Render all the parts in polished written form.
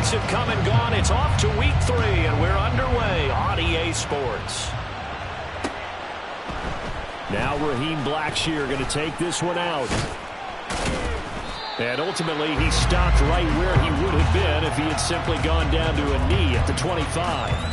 weeks have come and gone. It's off to week 3, and we're underway on EA Sports. Now Raheem Blackshear going to take this one out. And ultimately, he stopped right where he would have been if he had simply gone down to a knee at the 25.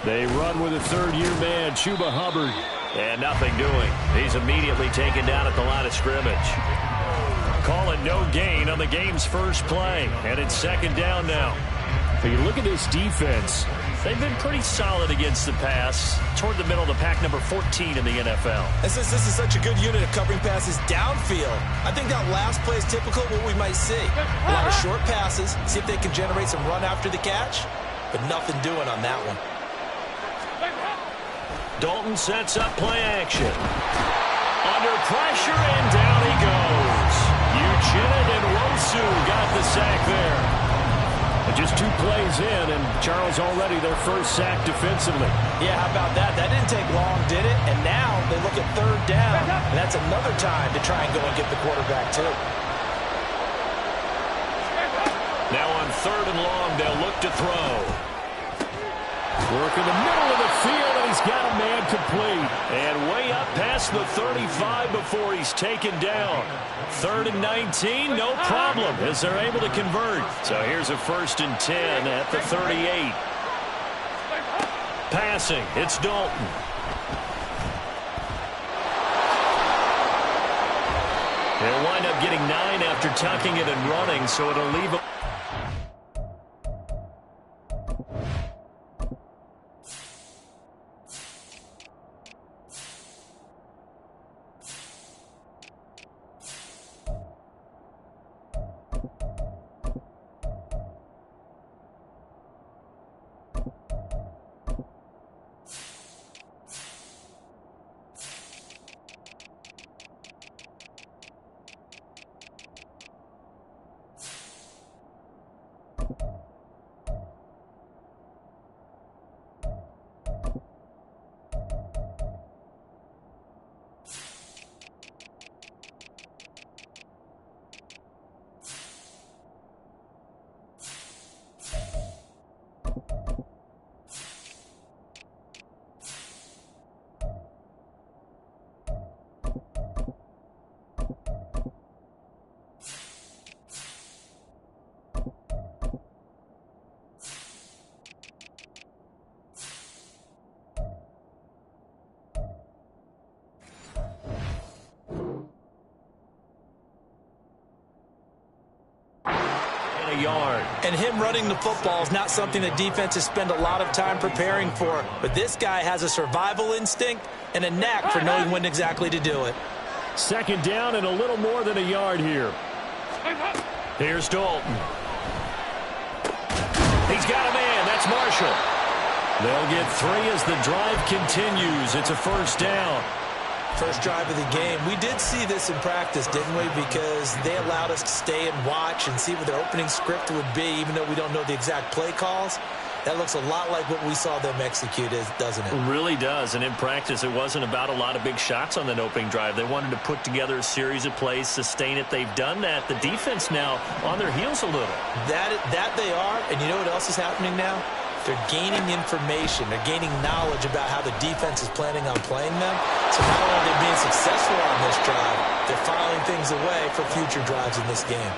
They run with a third-year man, Chuba Hubbard. And nothing doing. He's immediately taken down at the line of scrimmage. Call it no gain on the game's first play. And it's second down now. If you look at this defense, they've been pretty solid against the pass. Toward the middle of the pack, number 14 in the NFL. And since this is such a good unit of covering passes downfield, I think that last play is typical of what we might see. A lot of short passes, see if they can generate some run after the catch, but nothing doing on that one. Dalton sets up play action. Under pressure, and down he goes. Uchenna and Wosu got the sack there. And just 2 plays in, and Charles already their first sack defensively. Yeah, how about that? That didn't take long, did it? And now they look at third down, and that's another time to try and go and get the quarterback, too. Now on third and long, they'll look to throw. Work in the middle of the field, and he's got a man complete. And way up past the 35 before he's taken down. 3rd and 19, no problem, as they're able to convert. So here's a 1st and 10 at the 38. Passing, it's Dalton. They'll wind up getting 9 after tucking it and running, so it'll leave them. Yard. And him running the football is not something that defenses spend a lot of time preparing for. But this guy has a survival instinct and a knack for knowing when exactly to do it. Second down and a little more than a yard here. Here's Dalton. He's got a man. That's Marshall. They'll get 3 as the drive continues. It's a 1st down. First drive of the game. We did see this in practice, didn't we? Because they allowed us to stay and watch and see what their opening script would be, even though we don't know the exact play calls. That looks a lot like what we saw them execute, doesn't it? It really does. And in practice, it wasn't about a lot of big shots on that opening drive. They wanted to put together a series of plays, sustain it. They've done that. The defense now on their heels a little. That they are. And you know what else is happening now? They're gaining information. They're gaining knowledge about how the defense is planning on playing them. So not only are they being successful on this drive, they're filing things away for future drives in this game.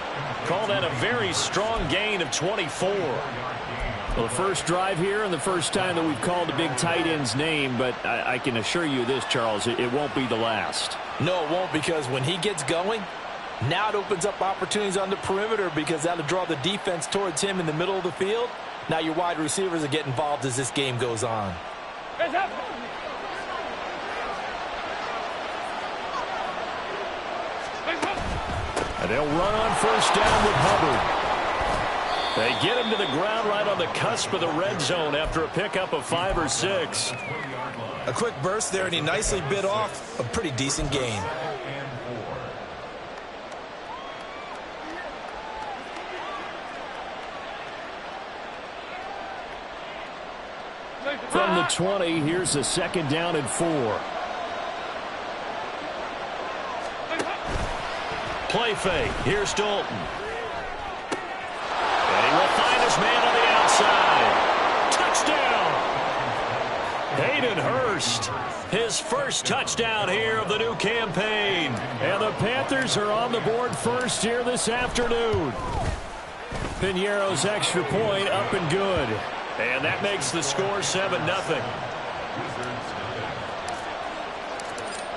Call that a very strong gain of 24. Well, the first drive here and the first time that we've called a big tight end's name, but I can assure you this, Charles, it won't be the last. No, it won't, because when he gets going, now it opens up opportunities on the perimeter because that'll draw the defense towards him in the middle of the field. Now your wide receivers will get involved as this game goes on. And they'll run on 1st down with Hubbard. They get him to the ground right on the cusp of the red zone after a pickup of 5 or 6. A quick burst there, and he nicely bit off a pretty decent gain. From the 20, here's a 2nd down and 4. Play fake. Here's Dalton. And he will find his man on the outside. Touchdown! Hayden Hurst, his first touchdown here of the new campaign. And the Panthers are on the board first here this afternoon. Piñeiro's extra point up and good. And that makes the score 7-0.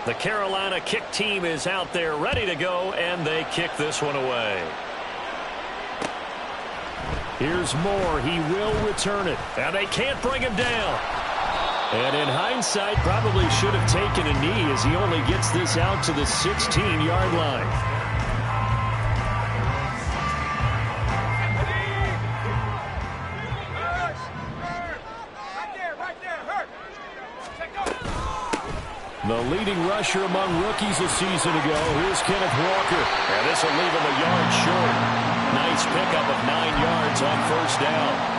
The Carolina kick team is out there ready to go, and they kick this one away. Here's Moore. He will return it. And they can't bring him down. And in hindsight, probably should have taken a knee as he only gets this out to the 16-yard line. The leading rusher among rookies a season ago. Here's Kenneth Walker. And this will leave him a yard short. Nice pickup of 9 yards on first down.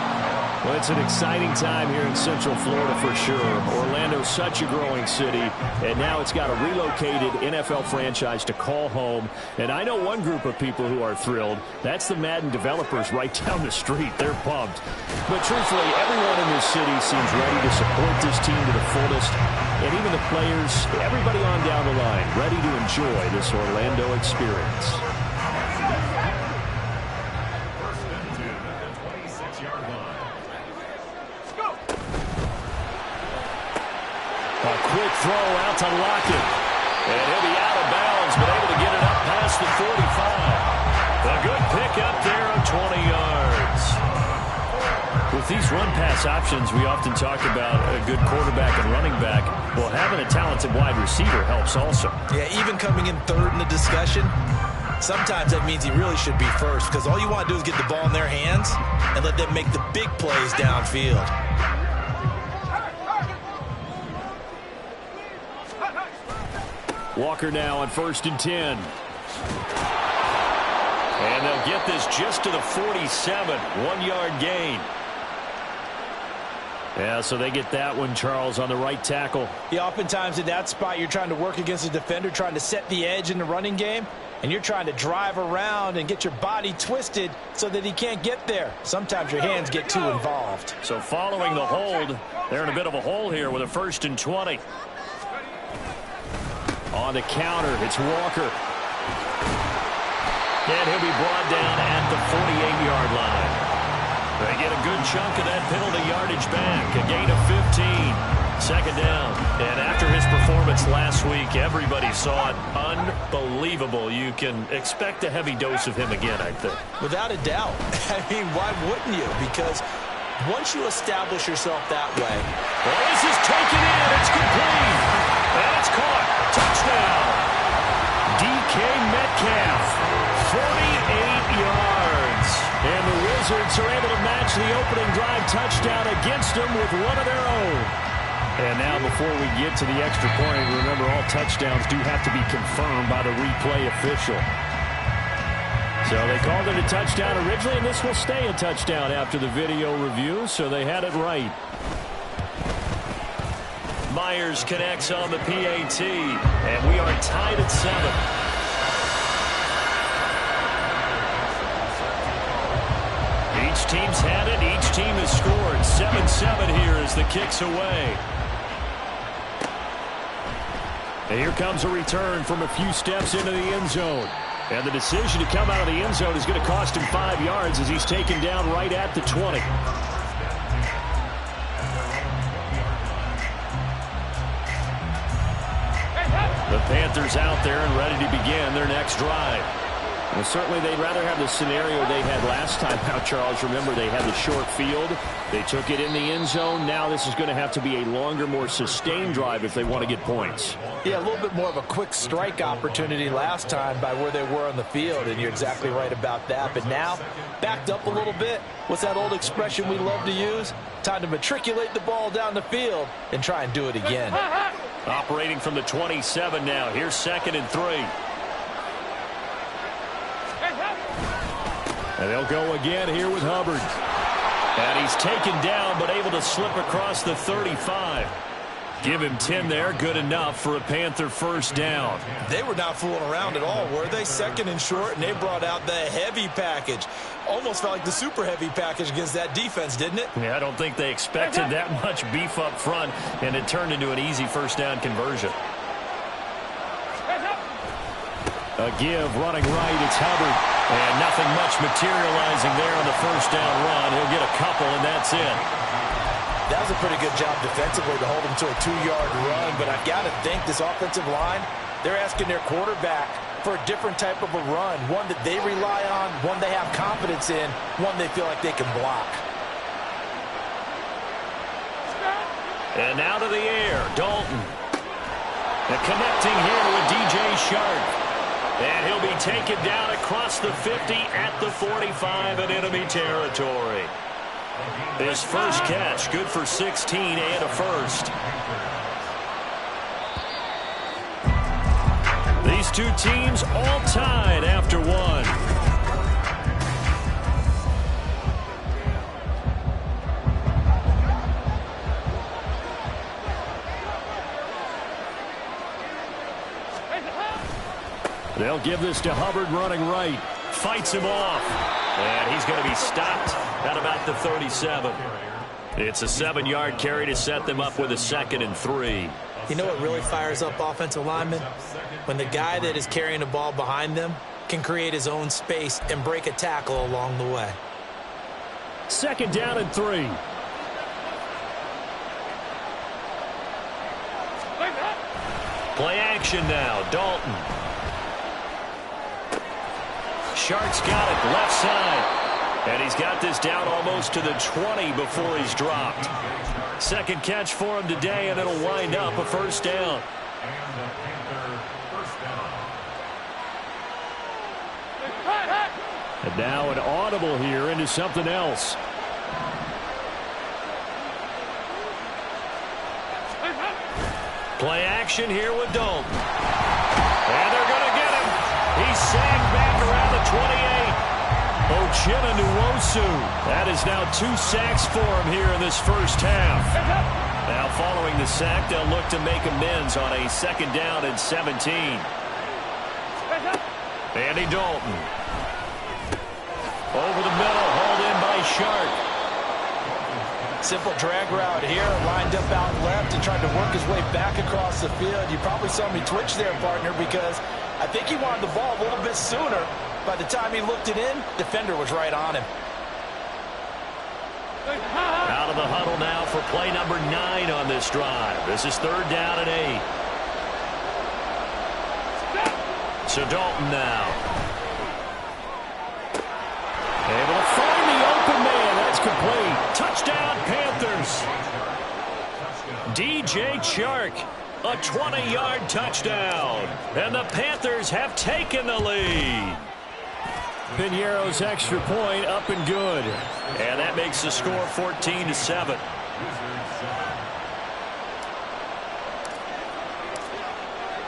Well, it's an exciting time here in Central Florida for sure. Orlando's such a growing city, and now it's got a relocated NFL franchise to call home. And I know one group of people who are thrilled. That's the Madden developers right down the street. They're pumped. But truthfully, everyone in this city seems ready to support this team to the fullest. And even the players, everybody on down the line, ready to enjoy this Orlando experience. A quick throw out to Lockett. And he'll be out of bounds, but able to get it up past the 45. A good pickup there on 20 yards. With these run-pass options, we often talk about a good quarterback and running back. Well, having a talented wide receiver helps also. Yeah, even coming in third in the discussion, sometimes that means he really should be first, because all you want to do is get the ball in their hands and let them make the big plays downfield. Walker now on 1st and 10. And they'll get this just to the 47. 1-yard gain. Yeah, so they get that one, Charles, on the right tackle. Yeah, oftentimes in that spot, you're trying to work against a defender, trying to set the edge in the running game, and you're trying to drive around and get your body twisted so that he can't get there. Sometimes your hands get too involved. So following the hold, they're in a bit of a hole here with a 1st and 20. On the counter, it's Walker. And he'll be brought down at the 48-yard line. They get a good chunk of that penalty yardage back. A gain of 15. 2nd down. And after his performance last week, everybody saw it. Unbelievable. You can expect a heavy dose of him again, I think. Without a doubt. I mean, why wouldn't you? Because once you establish yourself that way. Well, this is taken in. It's complete. And it's caught. Touchdown. DK Metcalf. 48 yards. And the Wizards are able to match the opening drive touchdown against them with one of their own. And now before we get to the extra point, remember all touchdowns do have to be confirmed by the replay official. So they called it a touchdown originally, and this will stay a touchdown after the video review, so they had it right. Myers connects on the PAT, and we are tied at 7. Each team's had it. Each team has scored. 7-7 here as the kick's away. And here comes a return from a few steps into the end zone. And the decision to come out of the end zone is going to cost him 5 yards as he's taken down right at the 20. The Panthers out there and ready to begin their next drive. Well, certainly they'd rather have the scenario they had last time out, Charles. Remember, they had the short field. They took it in the end zone. Now this is going to have to be a longer, more sustained drive if they want to get points. Yeah, a little bit more of a quick strike opportunity last time by where they were on the field, and you're exactly right about that. But now, backed up a little bit. What's that old expression we love to use? Time to matriculate the ball down the field and try and do it again. Operating from the 27 now. Here's 2nd and 3. And they'll go again here with Hubbard. And he's taken down but able to slip across the 35. Give him 10 there. Good enough for a Panther first down. They were not fooling around at all, were they? 2nd and short, and they brought out the heavy package. Almost felt like the super heavy package against that defense, didn't it? Yeah, I don't think they expected that much beef up front, and it turned into an easy first down conversion. A give running right. It's Hubbard. And nothing much materializing there on the first down run. He'll get a couple, and that's it. That was a pretty good job defensively to hold him to a 2-yard run, but I've got to think this offensive line, they're asking their quarterback for a different type of a run, one that they rely on, one they have confidence in, one they feel like they can block. And now to the air, Dalton. And connecting here with DJ Shark. And he'll be taken down across the 50 at the 45 in enemy territory. His first catch, good for 16 and a first. These two teams all tied after one. They'll give this to Hubbard running right. Fights him off. And he's going to be stopped at about the 37. It's a 7-yard carry to set them up with a 2nd and 3. You know what really fires up offensive linemen? When the guy that is carrying the ball behind them can create his own space and break a tackle along the way. 2nd down and 3. Play action now. Dalton. Shark's got it left side. And he's got this down almost to the 20 before he's dropped. 2nd catch for him today, and it'll wind up a first down. And now an audible here into something else. Play action here with Dalton. And they're going to get him. He's sagged back around the 28. Ochena Nwosu. That is now 2 sacks for him here in this first half. Now following the sack, they'll look to make amends on a 2nd down and 17. Andy Dalton. Over the middle, hauled in by Shark. Simple drag route here, lined up out left and tried to work his way back across the field. You probably saw me twitch there, partner, because I think he wanted the ball a little bit sooner. By the time he looked it in, defender was right on him. Out of the huddle now for play number 9 on this drive. This is 3rd down and 8. So Dalton now. Able to find the open man. That's complete. Touchdown, Panthers. DJ Shark. A 20-yard touchdown. And the Panthers have taken the lead. Piñeiro's extra point up and good. And that makes the score 14-7.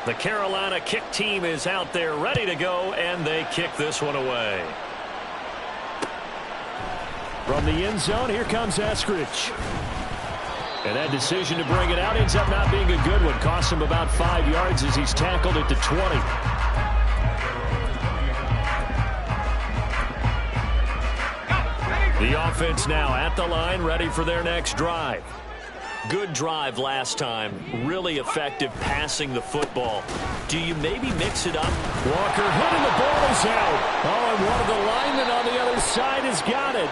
The Carolina kick team is out there ready to go, and they kick this one away. From the end zone, here comes Eskridge. And that decision to bring it out ends up not being a good one. Costs him about 5 yards as he's tackled at the 20. The offense now at the line, ready for their next drive. Good drive last time. Really effective passing the football. Do you maybe mix it up? Walker hitting the ball is out. Oh, and one of the linemen on the other side has got it.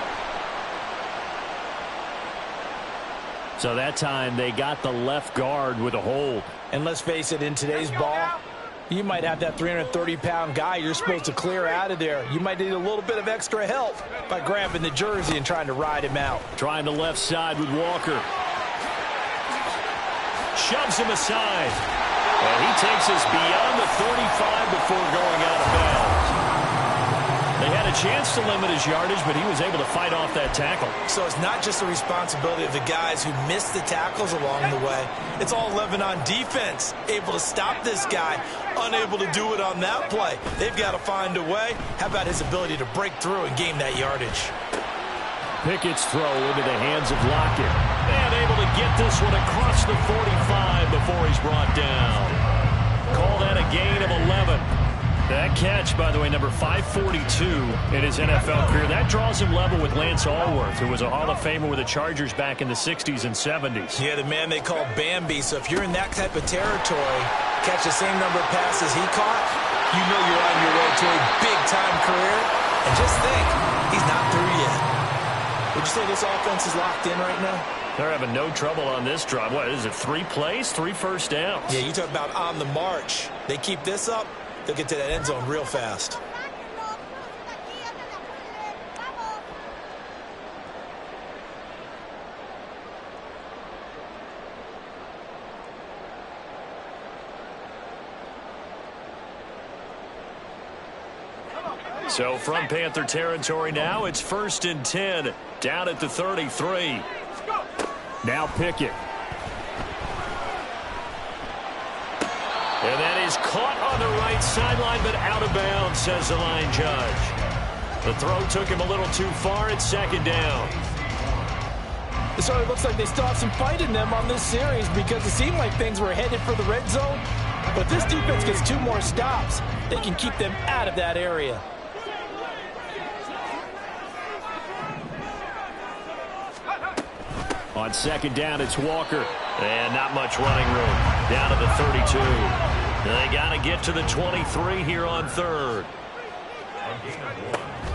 So that time they got the left guard with a hold. And let's face it, in today's ball, you might have that 330-pound guy you're supposed to clear out of there. You might need a little bit of extra help by grabbing the jersey and trying to ride him out. Trying the left side with Walker. Shoves him aside. And he takes us beyond the 35 before going out of bounds. They had a chance to limit his yardage, but he was able to fight off that tackle. So it's not just the responsibility of the guys who missed the tackles along the way. It's all 11 on defense, able to stop this guy, unable to do it on that play. They've got to find a way. How about his ability to break through and gain that yardage? Pickett's throw into the hands of Lockett. And able to get this one across the 45 before he's brought down. Call that a gain of 11. That catch, by the way, number 542 in his NFL career. That draws him level with Lance Allworth, who was a Hall of Famer with the Chargers back in the 60s and 70s. Yeah, the man they call Bambi. So if you're in that type of territory, catch the same number of passes he caught, you know you're on your way to a big-time career. And just think, he's not through yet. Would you say this offense is locked in right now? They're having no trouble on this drive. What is it, 3 plays, 3 first downs? Yeah, you talk about on the march. They keep this up, they'll get to that end zone real fast. So from Panther territory now, it's 1st and 10, down at the 33. Now Pickett. And that is caught on the right sideline, but out of bounds, says the line judge. The throw took him a little too far. It's 2nd down. So it looks like they still have some fight in them on this series because it seemed like things were headed for the red zone. But this defense gets 2 more stops. They can keep them out of that area. On 2nd down, it's Walker. And not much running room. Down to the 32. They got to get to the 23 here on 3rd.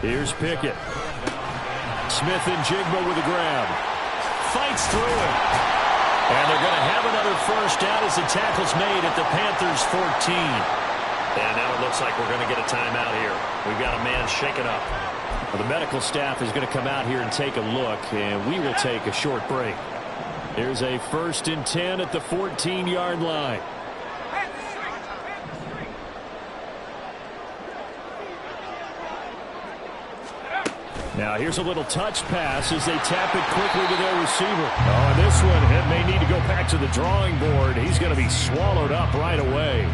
Here's Pickett. Smith and Jigba with a grab. Fights through it. And they're going to have another first down as the tackle's made at the Panthers' 14. And now it looks like we're going to get a timeout here. We've got a man shaken up. Well, the medical staff is going to come out here and take a look, and we will take a short break. Here's a 1st and 10 at the 14-yard line. Now here's a little touch pass as they tap it quickly to their receiver. Oh, and this one, it may need to go back to the drawing board. He's going to be swallowed up right away.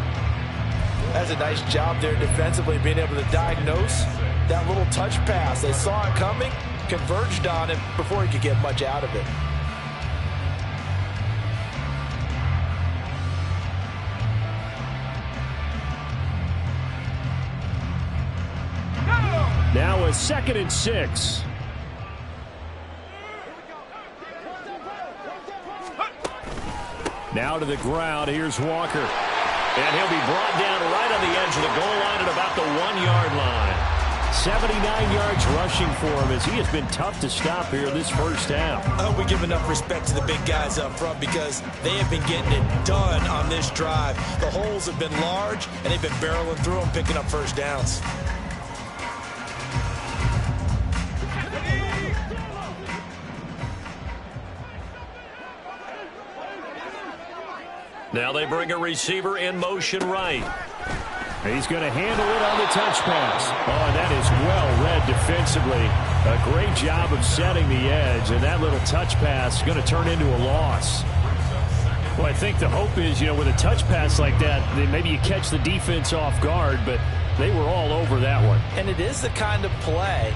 That's a nice job there defensively, being able to diagnose that little touch pass. They saw it coming, converged on it before he could get much out of it. Now a 2nd and 6. Now to the ground. Here's Walker. And he'll be brought down right on the edge of the goal line at about the 1-yard line. 79 yards rushing for him as he has been tough to stop here this first half. I hope we give enough respect to the big guys up front because they have been getting it done on this drive. The holes have been large, and they've been barreling through them, picking up first downs. Now they bring a receiver in motion right. He's going to handle it on the touch pass. Oh, and that is well read defensively. A great job of setting the edge, and that little touch pass is going to turn into a loss. Well, I think the hope is, with a touch pass like that, then maybe you catch the defense off guard, but they were all over that one. And it is the kind of play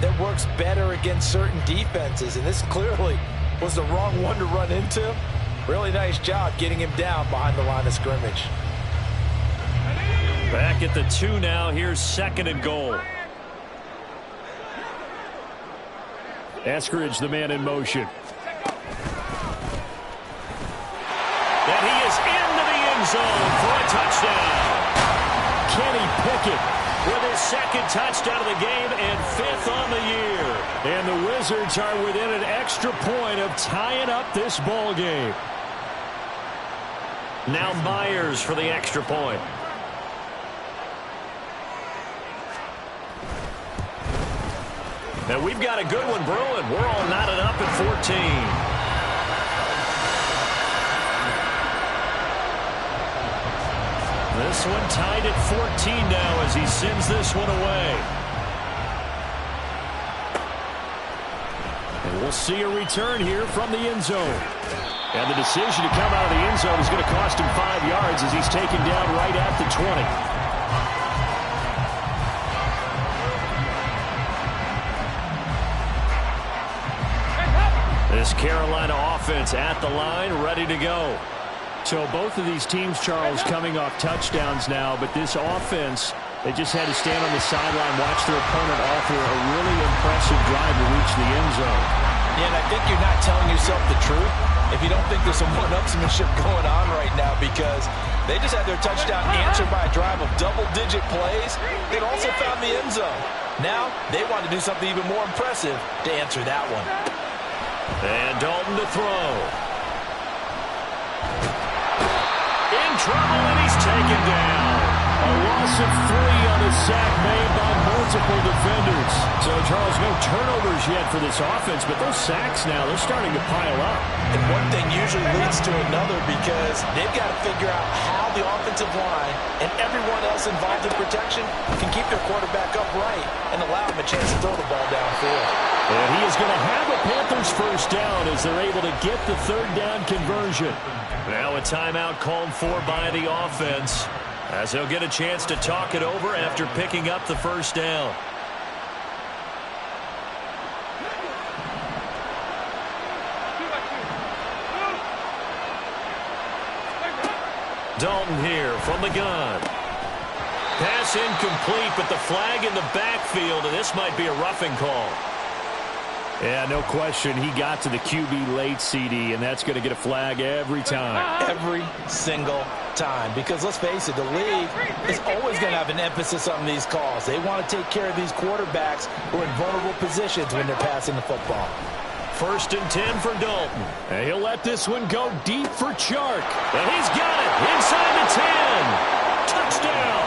that works better against certain defenses, and this clearly was the wrong one to run into. Really nice job getting him down behind the line of scrimmage. Back at the 2 now. Here's 2nd and goal. Eskridge, the man in motion. And he is into the end zone for a touchdown. Kenny Pickett with his 2nd touchdown of the game and 5th on the year. And the Wizards are within an extra point of tying up this ball game. Now Myers for the extra point. And we've got a good one brewing. We're all knotted up at 14. This one tied at 14 now as he sends this one away. And we'll see a return here from the end zone. And the decision to come out of the end zone is going to cost him 5 yards as he's taken down right at the 20. This Carolina offense at the line, ready to go. So both of these teams, Charles, coming off touchdowns now, but this offense, they just had to stand on the sideline, watch their opponent offer a really impressive drive to reach the end zone. Yeah, and I think you're not telling yourself the truth if you don't think there's some one-upsmanship going on right now, because they just had their touchdown answered by a drive of double-digit plays. They'd also found the end zone. Now they want to do something even more impressive to answer that one. And Dalton to throw. In trouble, and he's taken down. A loss of 3 on a sack made by multiple defenders. So, Charles, no turnovers yet for this offense, but those sacks now, they're starting to pile up. And one thing usually leads to another, because they've got to figure out how the offensive line and everyone else involved in protection can keep their quarterback upright and allow him a chance to throw the ball downfield. And he is going to have a Panthers first down as they're able to get the third down conversion. Now a timeout called for by the offense, as he'll get a chance to talk it over after picking up the first down. Dalton here from the gun. Pass incomplete, but the flag in the backfield, and this might be a roughing call. Yeah, no question. He got to the QB late, CD, and that's going to get a flag every time. Every single time. Because let's face it, the league is always going to have an emphasis on these calls. They want to take care of these quarterbacks who are in vulnerable positions when they're passing the football. 1st and 10 for Dalton. And he'll let this one go deep for Chark. And he's got it inside the 10. Touchdown.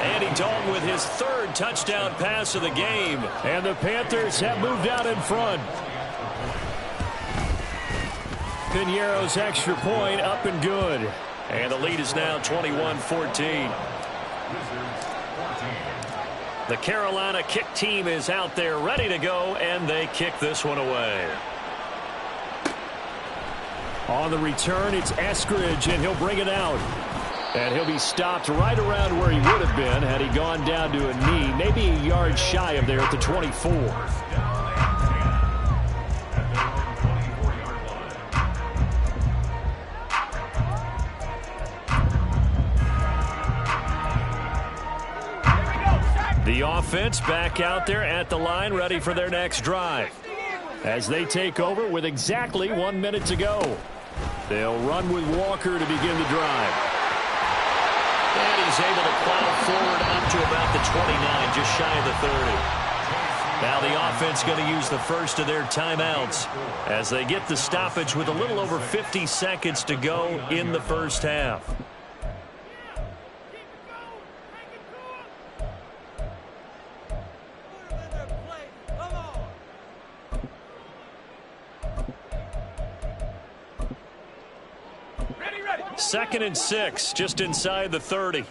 Andy Dalton with his 3rd touchdown pass of the game. And the Panthers have moved out in front. Piñeiro's extra point up and good. And the lead is now 21-14. The Carolina kick team is out there ready to go, and they kick this one away. On the return, it's Eskridge, and he'll bring it out. And he'll be stopped right around where he would have been had he gone down to a knee, maybe a yard shy of there at the 24. The offense back out there at the line, ready for their next drive. As they take over with exactly 1 minute to go. They'll run with Walker to begin the drive. And he's able to plow forward up to about the 29, just shy of the 30. Now the offense going to use the first of their timeouts as they get the stoppage with a little over 50 seconds to go in the first half. Second and 6, just inside the 30.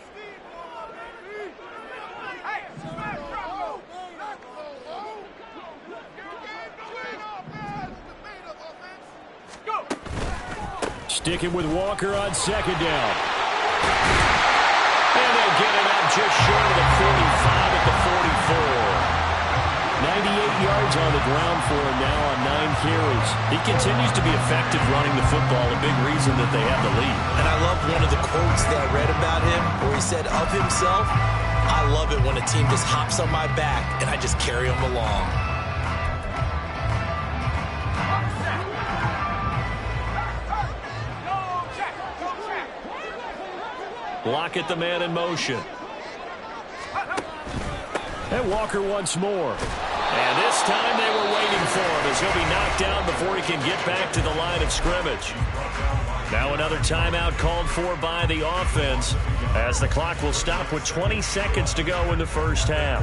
Sticking with Walker on 2nd down. And they'll get it up just short of the 45 at the 44. 98 yards on the ground for him now on 9 carries. He continues to be effective running the football, a big reason that they have the lead. And I love one of the quotes that I read about him where he said of himself, I love it when a team just hops on my back and I just carry them along. Lock at the man in motion. And Walker once more. And this time they were waiting for him as he'll be knocked down before he can get back to the line of scrimmage. Now another timeout called for by the offense as the clock will stop with 20 seconds to go in the first half.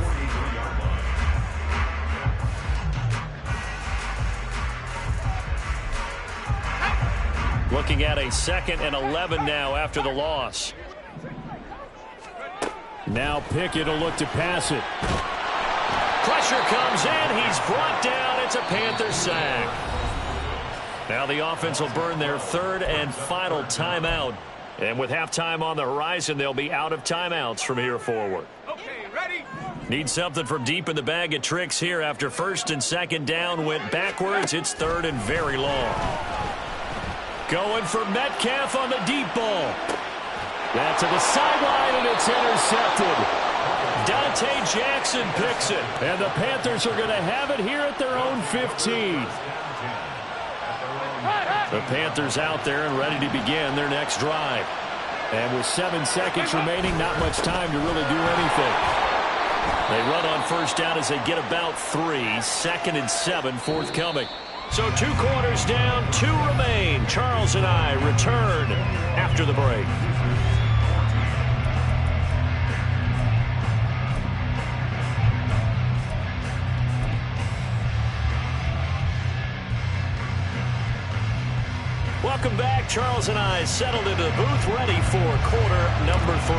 Looking at a 2nd and 11 now after the loss. Now Pickett will look to pass it. Pressure comes in. He's brought down it's a Panther sack. Now the offense will burn their third and final timeout. And with halftime on the horizon, they'll be out of timeouts from here forward. Okay, ready? Need something from deep in the bag of tricks here after first and second down went backwards. It's third and very long. Going for Metcalf on the deep ball. That's to the sideline, and it's intercepted. Dante Jackson picks it. And the Panthers are going to have it here at their own 15. The Panthers out there and ready to begin their next drive. And with 7 seconds remaining, not much time to really do anything. They run on first down as they get about 3. Second and 7 forthcoming. So 2 quarters down, 2 remain. Charles and I return after the break. Welcome back. Charles and I settled into the booth, ready for quarter number 3.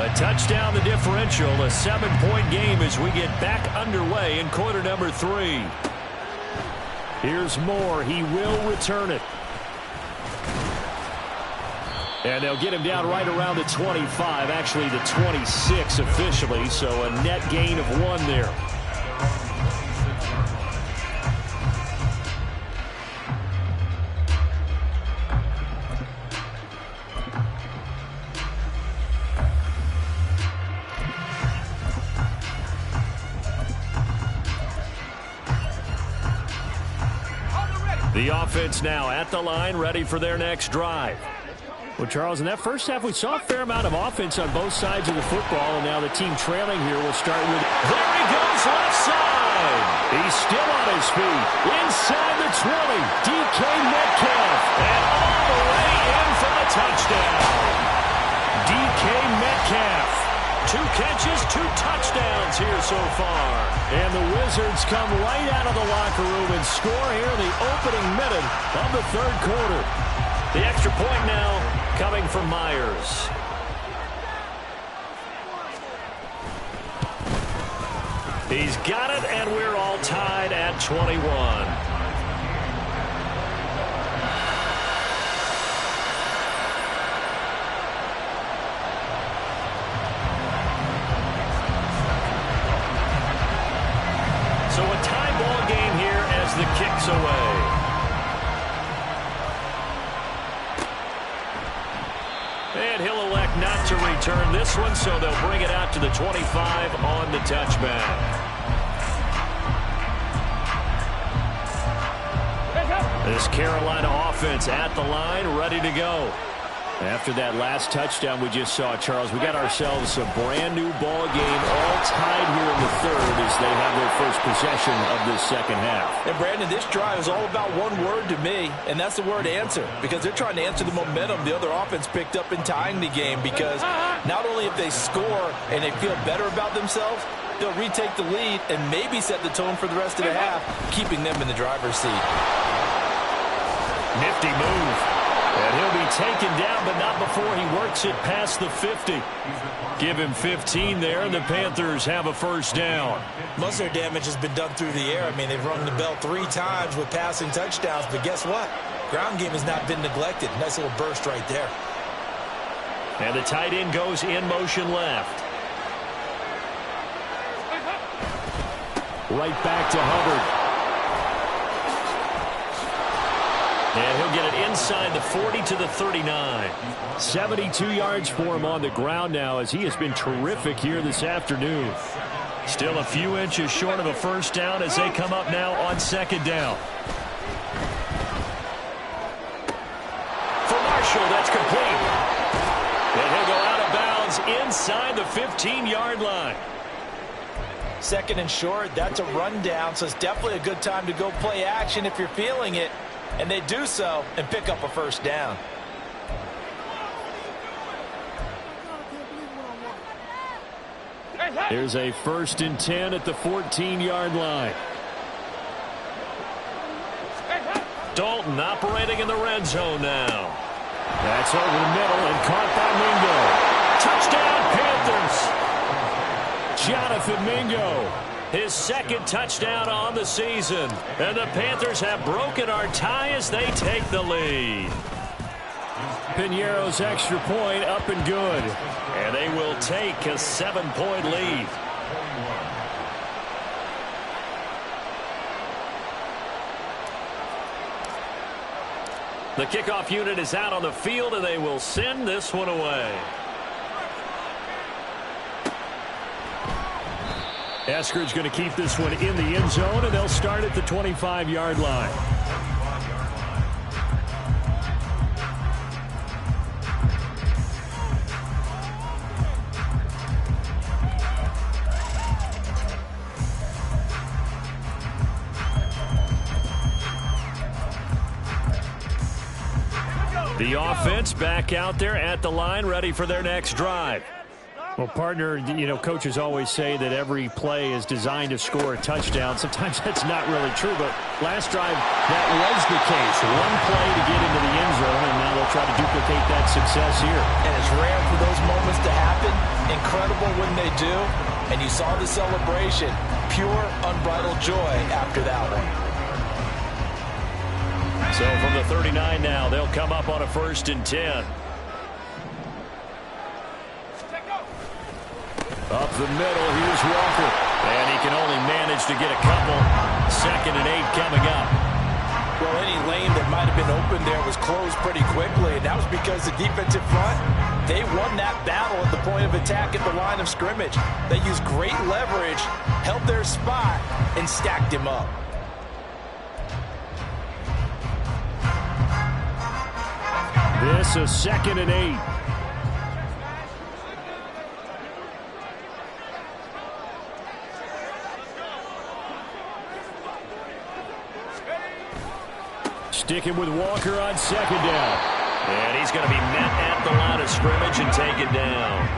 A touchdown, the differential, a 7-point game as we get back underway in quarter number 3. Here's Moore. He will return it. And they'll get him down right around the 25, actually the 26 officially, so a net gain of 1 there. The offense now at the line, ready for their next drive. Well, Charles, in that first half, we saw a fair amount of offense on both sides of the football, and now the team trailing here will start with... There he goes, left side! He's still on his feet. Inside the 20, DK Metcalf, and all the way in for the touchdown. DK Metcalf. 2 catches, 2 touchdowns here so far. And the Wizards come right out of the locker room and score here in the opening minute of the third quarter. The extra point now coming from Myers. He's got it, and we're all tied at 21. So a tie ball game here as the kick's away. And he'll elect not to return this one, so they'll bring it out to the 25 on the touchback. This Carolina offense at the line, ready to go. After that last touchdown we just saw, Charles, we got ourselves a brand-new ball game, all tied here in the third as they have their first possession of this second half. And, Brandon, this drive is all about one word to me, and that's the word answer, because they're trying to answer the momentum the other offense picked up in tying the game, because not only if they score and they feel better about themselves, they'll retake the lead and maybe set the tone for the rest of the half, keeping them in the driver's seat. Nifty move. And he'll be taken down, but not before he works it past the 50. Give him 15 there, and the Panthers have a first down. Most of their damage has been done through the air. I mean, they've rung the bell 3 times with passing touchdowns, but guess what? Ground game has not been neglected. Nice little burst right there. And the tight end goes in motion left. Right back to Hubbard. And he'll get it inside the 40 to the 39. 72 yards for him on the ground now as he has been terrific here this afternoon. Still a few inches short of a first down as they come up now on second down. For Marshall, that's complete. And he'll go out of bounds inside the 15-yard line. Second and short, that's a rundown, so it's definitely a good time to go play action if you're feeling it. And they do so and pick up a first down. Here's a 1st and 10 at the 14-yard line. Dalton operating in the red zone now. That's over the middle and caught by Mingo. Touchdown, Panthers. Jonathan Mingo. His second touchdown on the season. And the Panthers have broken our tie as they take the lead. Piñeiro's extra point up and good. And they will take a 7-point lead. The kickoff unit is out on the field, and they will send this one away. Eskridge going to keep this one in the end zone, and they'll start at the 25-yard line. The offense back out there at the line, ready for their next drive. Well, partner, coaches always say that every play is designed to score a touchdown. Sometimes that's not really true, but last drive, that was the case. One play to get into the end zone, and now they'll try to duplicate that success here. And it's rare for those moments to happen. Incredible when they do. And you saw the celebration. Pure, unbridled joy after that one. So from the 39 now, they'll come up on a 1st and 10. Up the middle, here's Walker. And he can only manage to get a couple. 2nd and 8 coming up. Well, any lane that might have been open there was closed pretty quickly, and that was because the defensive front, they won that battle at the point of attack at the line of scrimmage. They used great leverage, held their spot, and stacked him up. This is 2nd and 8. Sticking with Walker on 2nd down. And he's going to be met at the line of scrimmage and taken down.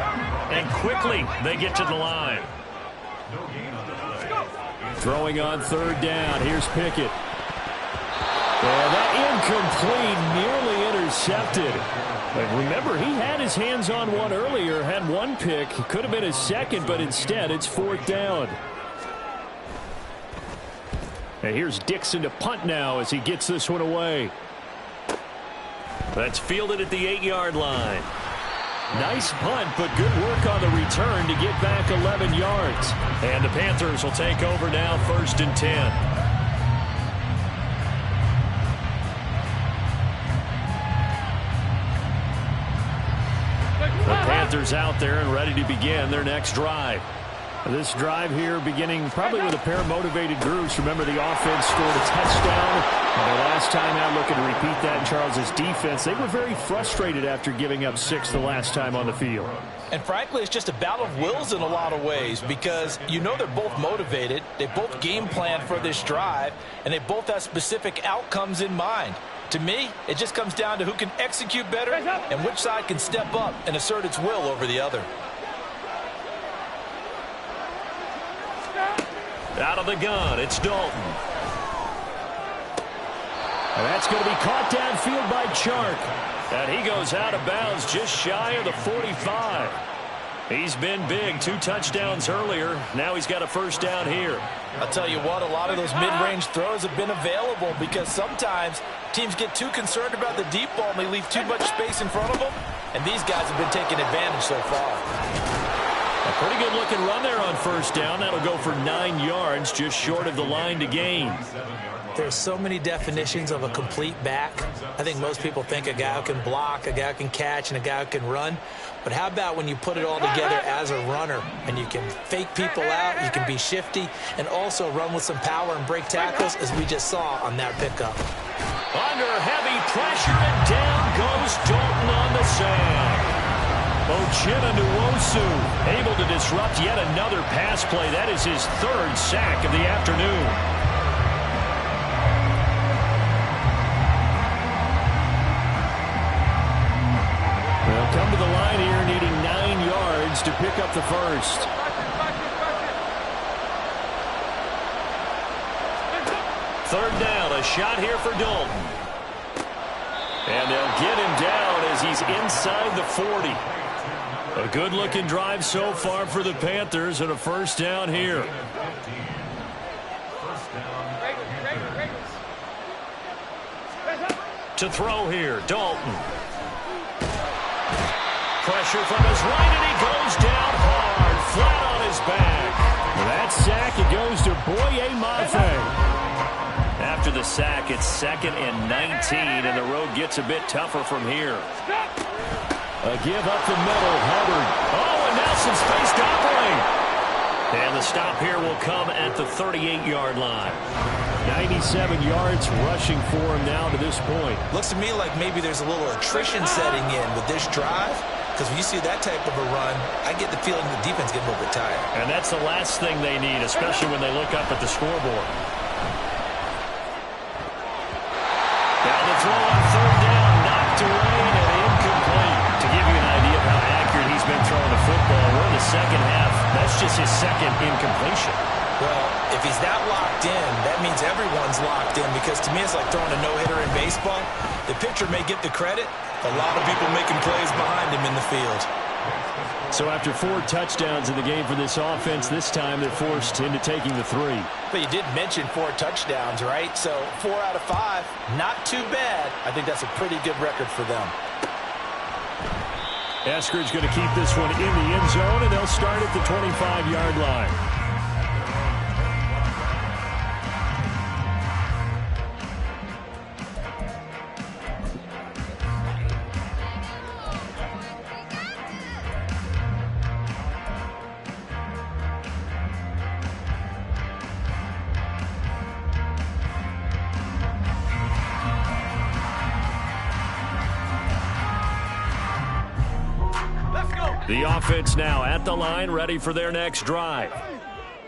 And quickly they get to the line. Throwing on 3rd down. Here's Pickett. And that incomplete, nearly intercepted. But remember, he had his hands on one earlier, had one pick. Could have been his second, but instead it's 4th down. And here's Dixon to punt now as he gets this one away. That's fielded at the 8-yard line. Nice punt, but good work on the return to get back 11 yards. And the Panthers will take over now, 1st and 10. The Panthers out there and ready to begin their next drive. This drive here beginning probably with a pair of motivated groups. Remember, the offense scored a touchdown. And their last time out, looking to repeat that in Charles' defense. They were very frustrated after giving up 6 the last time on the field. And frankly, it's just a battle of wills in a lot of ways because they're both motivated. They both game plan for this drive, and they both have specific outcomes in mind. To me, it just comes down to who can execute better and which side can step up and assert its will over the other. Out of the gun, it's Dalton. And that's going to be caught downfield by Chark. And he goes out of bounds just shy of the 45. He's been big, 2 touchdowns earlier. Now he's got a 1st down here. I'll tell you what, a lot of those mid-range throws have been available because sometimes teams get too concerned about the deep ball and they leave too much space in front of them. And these guys have been taking advantage so far. A pretty good looking run there on 1st down. That'll go for 9 yards, just short of the line to gain. There's so many definitions of a complete back. I think most people think a guy who can block, a guy who can catch, and a guy who can run. But how about when you put it all together as a runner and you can fake people out, you can be shifty, and also run with some power and break tackles, as we just saw on that pickup. Under heavy pressure, and down goes Dalton on the sand. Uchenna Nwosu able to disrupt yet another pass play. That is his 3rd sack of the afternoon. They'll come to the line here needing 9 yards to pick up the 1st. Third down, a shot here for Dalton. And they'll get him down as he's inside the 40. A good-looking drive so far for the Panthers and a first down here. To throw here, Dalton. Pressure from his right, and he goes down hard, flat on his back. With that sack, it goes to Boye Mafe. After the sack, it's 2nd and 19, and the road gets a bit tougher from here. A give up the middle, Hubbard. Oh, and now some space to operate. And the stop here will come at the 38-yard line. 97 yards rushing for him now to this point. Looks to me like maybe there's a little attrition setting in with this drive. Because when you see that type of a run, I get the feeling the defense getting a little bit tired. And that's the last thing they need, especially when they look up at the scoreboard. Down the throw on 3rd down, knocked away and incomplete. To give you an idea of how accurate he's been throwing the football, we're in the second half. That's just his 2nd incompletion. Well, if he's that locked in, that means everyone's locked in, because to me it's like throwing a no-hitter in baseball. The pitcher may get the credit, a lot of people making plays behind him in the field. So after 4 touchdowns in the game for this offense, this time they're forced into taking the 3. But you did mention 4 touchdowns, right? So 4 out of 5, not too bad. I think that's a pretty good record for them. Eskridge going to keep this one in the end zone, and they'll start at the 25-yard line. The offense now at the line, ready for their next drive.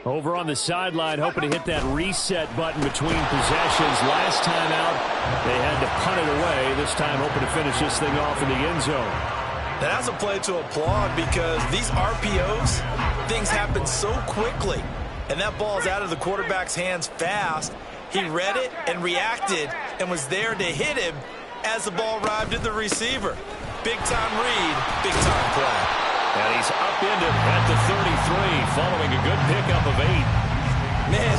Over on the sideline, hoping to hit that reset button between possessions. Last time out, they had to punt it away. This time, hoping to finish this thing off in the end zone. That's a play to applaud, because these RPOs, things happen so quickly. And that ball's out of the quarterback's hands fast. He read it and reacted and was there to hit him as the ball arrived at the receiver. Big-time read, big-time play. And he's upended at the 33, following a good pickup of 8. Man,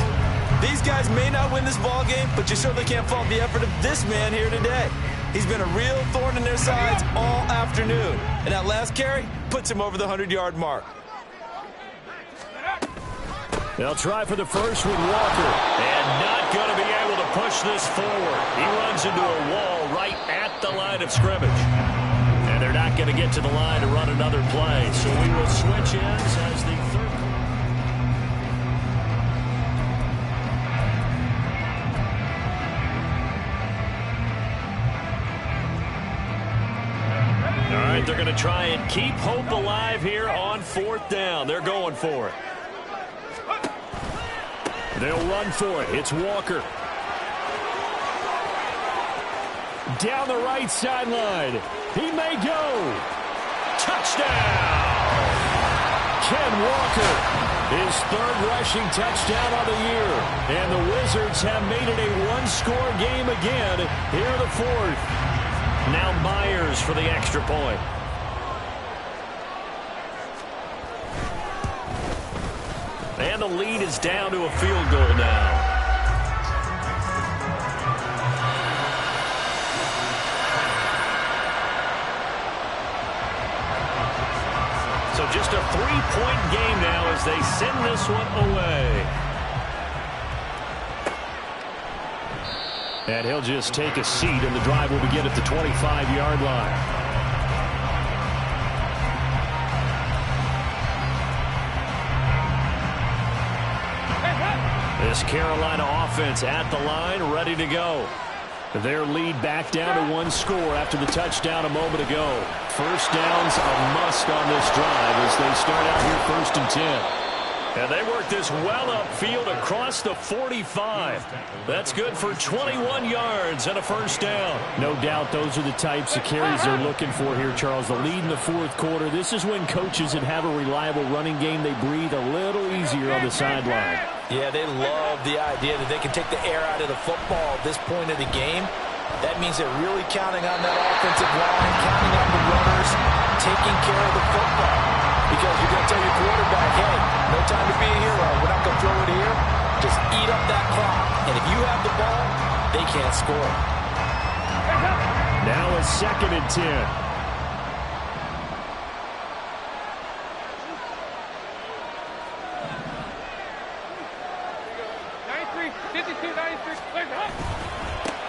these guys may not win this ball game, but you certainly can't fault the effort of this man here today. He's been a real thorn in their sides all afternoon. And that last carry puts him over the 100-yard mark. They'll try for the first with Walker. And not going to be able to push this forward. He runs into a wall right at the line of scrimmage. And they're not going to get to the line to run another play. So we will switch ends as the third. All right, they're going to try and keep hope alive here on 4th down. They're going for it. They'll run for it. It's Walker. Down the right sideline. He may go. Touchdown! Ken Walker, his 3rd rushing touchdown of the year. And the Wizards have made it a one-score game again. Here the 4th. Now Myers for the extra point. And the lead is down to a field goal now. So just a 3-point game now as they send this one away. And he'll just take a seat, and the drive will begin at the 25-yard line. This Carolina offense at the line, ready to go. Their lead back down to 1 score after the touchdown a moment ago. First down's a must on this drive as they start out here 1st and 10. And they work this well upfield across the 45. That's good for 21 yards and a first down. No doubt those are the types of carries they're looking for here, Charles. The lead in the 4th quarter. This is when coaches that have a reliable running game, they breathe a little easier on the sideline. Yeah, they love the idea that they can take the air out of the football at this point of the game. That means they're really counting on that offensive line, counting on the runners, taking care of the football. throw it here, just eat up that clock. And if you have the ball, they can't score. Now a 2nd and 10.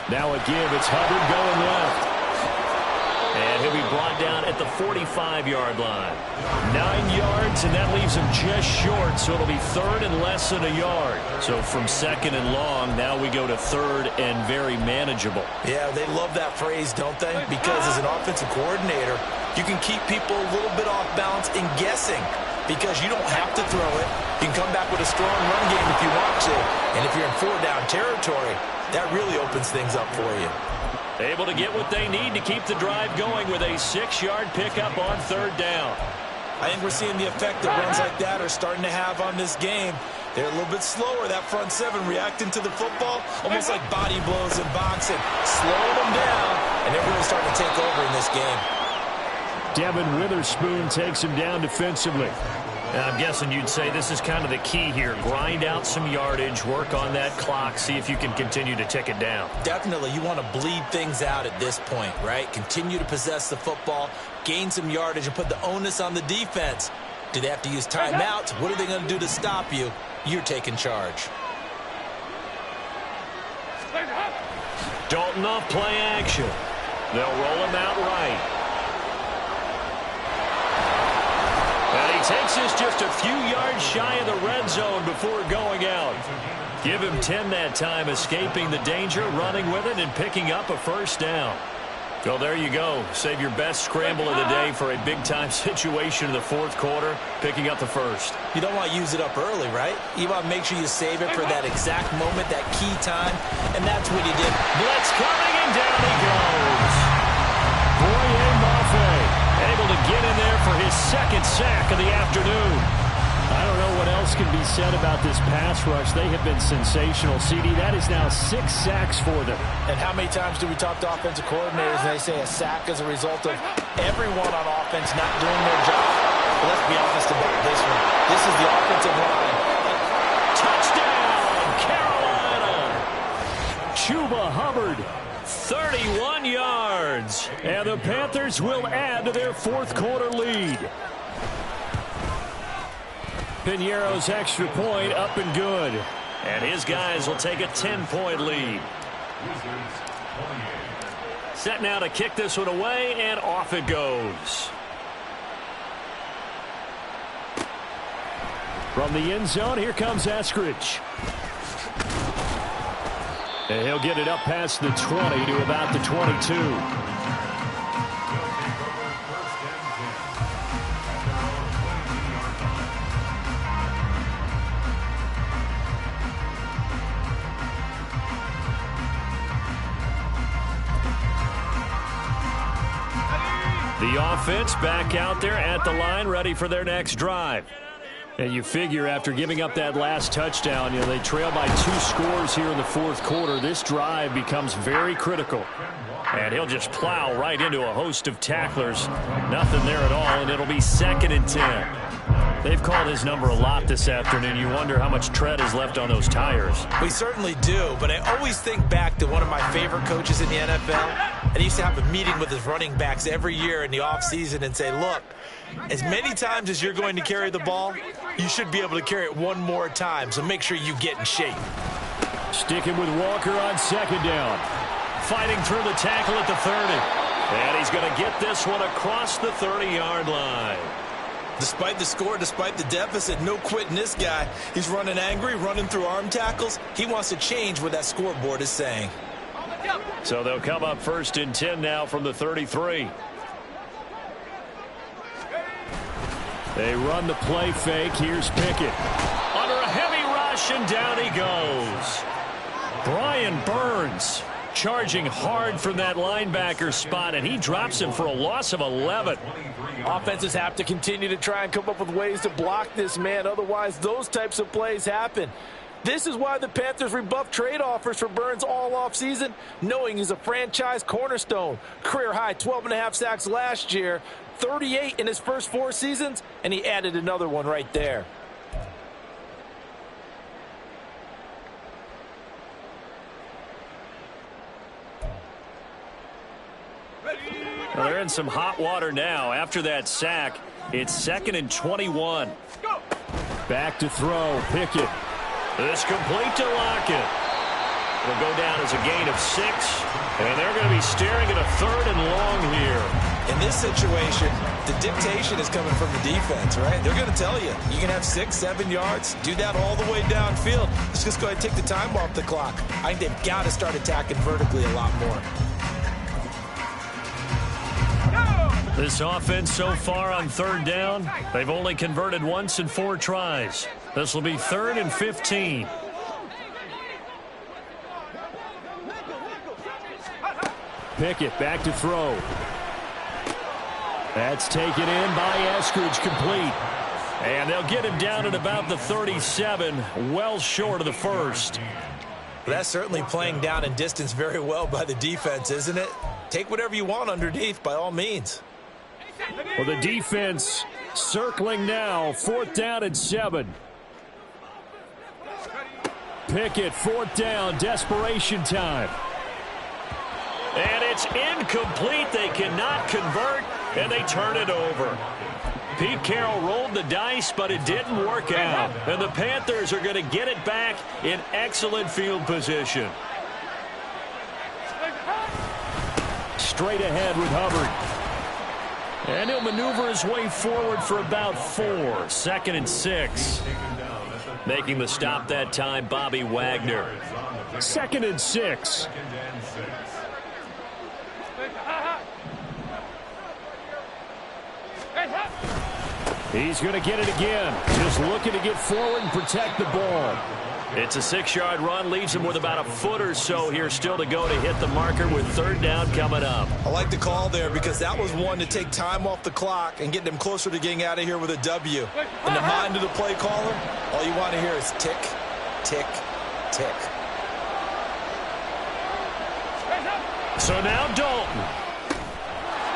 Now a give. It's Hubbard going left. And he'll be brought down at the 45-yard line. 9 yards, and that leaves him just short, so it'll be 3rd and less than a yard. So from 2nd and long, now we go to 3rd and very manageable. Yeah, they love that phrase, don't they? Because as an offensive coordinator, you can keep people a little bit off balance and guessing because you don't have to throw it. You can come back with a strong run game if you want to. And if you're in 4-down territory, that really opens things up for you. Able to get what they need to keep the drive going with a 6-yard pickup on 3rd down. I think we're seeing the effect that runs like that are starting to have on this game. They're a little bit slower, that front 7, reacting to the football, almost like body blows in boxing, slowing them down, and they're really starting to take over in this game. Devin Witherspoon takes him down defensively. I'm guessing you'd say this is kind of the key here. Grind out some yardage, work on that clock, see if you can continue to tick it down. Definitely. You want to bleed things out at this point, right? Continue to possess the football, gain some yardage, and put the onus on the defense. Do they have to use timeouts? What are they going to do to stop you? You're taking charge. Dalton off play action. They'll roll him out right. And he takes this just a few yards shy of the red zone before going out. Give him 10 that time, escaping the danger, running with it, and picking up a 1st down. So there you go. Save your best scramble of the day for a big-time situation in the 4th quarter, picking up the 1st. You don't want to use it up early, right? You want to make sure you save it for that exact moment, that key time, and that's what he did. Blitz coming, and down he goes. Boye Mafe able to get in there for his 2nd sack of the afternoon. I don't know what else can be said about this pass rush. They have been sensational. CD, that is now 6 sacks for them. And how many times do we talk to offensive coordinators and they say a sack is a result of everyone on offense not doing their job? But let's be honest about this one. This is the offensive line. Touchdown, Carolina! Chuba Hubbard, 31 yards. And the Panthers will add to their 4th quarter lead. Piñeiro's extra point up and good. And his guys will take a 10-point lead. Set now to kick this one away, and off it goes. From the end zone, here comes Eskridge. And he'll get it up past the 20 to about the 22. The offense back out there at the line, ready for their next drive. And you figure after giving up that last touchdown, they trail by 2 scores here in the 4th quarter. This drive becomes very critical. And he'll just plow right into a host of tacklers. Nothing there at all, and it'll be 2nd and 10. They've called his number a lot this afternoon. You wonder how much tread is left on those tires. We certainly do, but I always think back to one of my favorite coaches in the NFL. And he used to have a meeting with his running backs every year in the offseason and say, look, as many times as you're going to carry the ball, you should be able to carry it one more time, so make sure you get in shape. Sticking with Walker on 2nd down. Fighting through the tackle at the 30. And he's going to get this one across the 30-yard line. Despite the score, despite the deficit, no quitting this guy. He's running angry, running through arm tackles. He wants to change what that scoreboard is saying. So they'll come up 1st and 10 now from the 33. They run the play fake. Here's Pickett. Under a heavy rush, and down he goes. Brian Burns charging hard from that linebacker spot, and he drops him for a loss of 11. Offenses have to continue to try and come up with ways to block this man. Otherwise, those types of plays happen. This is why the Panthers rebuffed trade offers for Burns all offseason, knowing he's a franchise cornerstone. Career-high 12.5 sacks last year, 38 in his first 4 seasons, and he added another one right there. in some hot water now. After that sack, it's 2nd and 21. Back to throw. Pickett. This complete to Lockett. It'll go down as a gain of 6. And they're going to be staring at a 3rd and long here. In this situation, the dictation is coming from the defense, right? They're going to tell you, you can have 6, 7 yards, do that all the way downfield. Let's just go ahead and take the time off the clock. I think they've got to start attacking vertically a lot more. This offense so far on 3rd down, they've only converted once in 4 tries. This will be 3rd and 15. Pickett back to throw. That's taken in by Eskridge, complete. And they'll get him down at about the 37, well short of the 1st. That's certainly playing down in distance very well by the defense, isn't it? Take whatever you want underneath, by all means. Well, the defense circling now, 4th down and 7. Pickett, 4th down, desperation time. And it's incomplete. They cannot convert, and they turn it over. Pete Carroll rolled the dice, but it didn't work out. And the Panthers are going to get it back in excellent field position. Straight ahead with Hubbard. And he'll maneuver his way forward for about 4. 2nd and 6. Making the stop that time, Bobby Wagner. 2nd and 6. He's going to get it again. Just looking to get forward and protect the ball. It's a 6-yard run. Leaves him with about a foot or so here still to go to hit the marker with 3rd down coming up. I like the call there because that was one to take time off the clock and get them closer to getting out of here with a W. In the mind of the play caller, all you want to hear is tick, tick, tick. So now Dalton.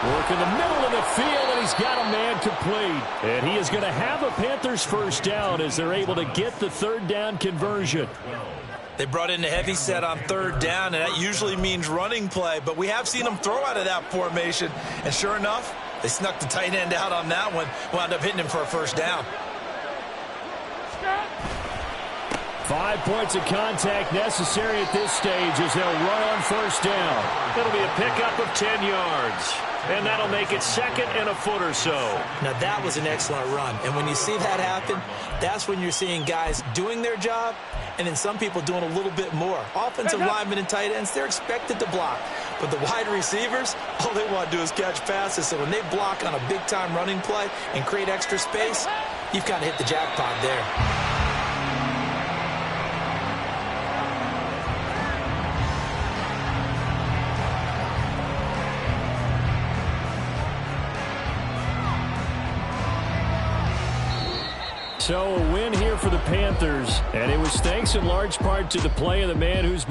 Work in the middle of the field, and he's got a man complete. And he is going to have a Panthers 1st down as they're able to get the 3rd down conversion. They brought in a heavy set on 3rd down, and that usually means running play. But we have seen them throw out of that formation. And sure enough, they snuck the tight end out on that one. Wound up hitting him for a 1st down. 5 points of contact necessary at this stage as they'll run on 1st down. It'll be a pickup of 10 yards. And that'll make it 2nd and a foot or so. Now, that was an excellent run. And when you see that happen, that's when you're seeing guys doing their job and then some people doing a little bit more. Offensive linemen and tight ends, they're expected to block. But the wide receivers, all they want to do is catch passes. So when they block on a big-time running play and create extra space, you've kind of hit the jackpot there. So a win here for the Panthers, and it was thanks in large part to the play of the man who's been